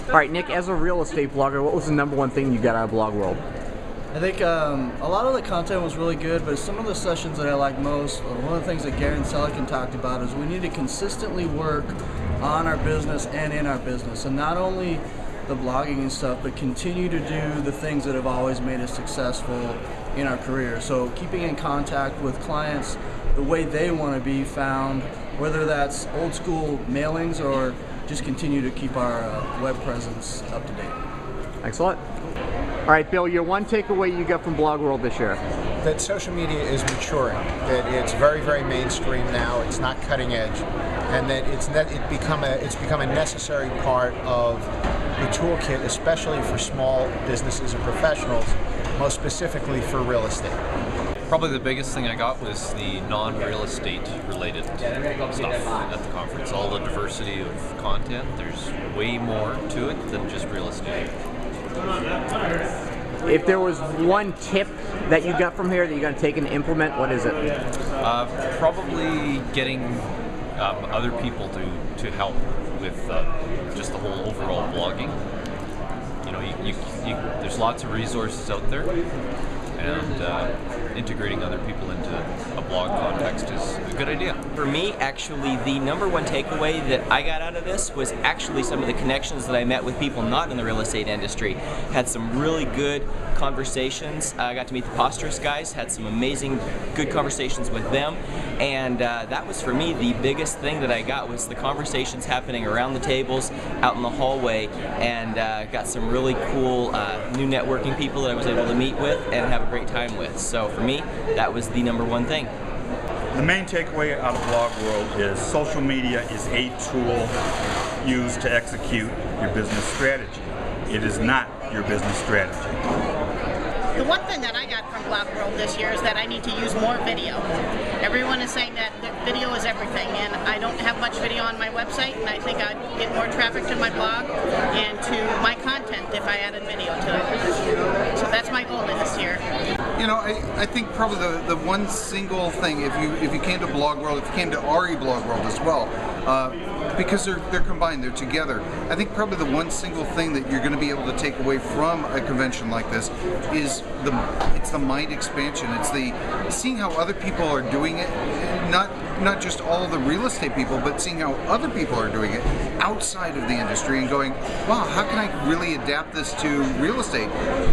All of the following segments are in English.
All right, Nick, as a real estate blogger, what was the #1 thing you got out of Blog World? I think a lot of the content was really good, but some of the sessions that I liked most, one of the things that Gary and Selican talked about is we need to consistently work on our business and in our business, and not only the blogging and stuff, but continue to do the things that have always made us successful in our career. So keeping in contact with clients the way they want to be found, whether that's old school mailings or just continue to keep our web presence up to date. Thanks a lot. All right, Bill, your one takeaway you got from Blog World this year? That social media is maturing, that it's very, very mainstream now, it's not cutting edge, and that it's become a necessary part of the toolkit, especially for small businesses and professionals, most specifically for real estate. Probably the biggest thing I got was the non-real estate related stuff at the conference. All the diversity of content, there's way more to it than just real estate. If there was one tip that you got from here that you're going to take and implement, what is it? Probably getting other people to help with just the whole overall blogging. You know, there's lots of resources out there, and integrating other people into a blog context is a good idea. For me, actually, the #1 takeaway that I got out of this was actually some of the connections that I met with people not in the real estate industry. Had some really good conversations. I got to meet the Posterous guys, had some amazing, good conversations with them, and that was for me the biggest thing that I got was the conversations happening around the tables, out in the hallway, and got some really cool new networking people that I was able to meet with and have a great time with. So for me, that was the #1 thing. The main takeaway out of Blog World is social media is a tool used to execute your business strategy. It is not your business strategy. The one thing that I got from Blog World this year is that I need to use more video. Everyone is saying that video is everything, and I don't have much video on my website, and I think I'd get more traffic to my blog and to my content if I added video to it. So that's my goal this year. You know, I think probably the one single thing, if you came to Blog World, if you came to RE Blog World as well, because they're combined, they're together. I think probably the one single thing that you're going to be able to take away from a convention like this is it's the mind expansion. It's the seeing how other people are doing it, not just all the real estate people, but seeing how other people are doing it outside of the industry and going, wow, how can I really adapt this to real estate?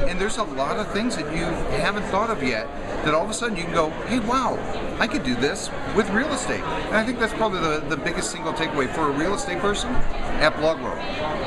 And there's a lot of things that you haven't thought of yet that all of a sudden you can go, hey, wow, I could do this with real estate. And I think that's probably the biggest single takeaway for a real estate person at Blog World.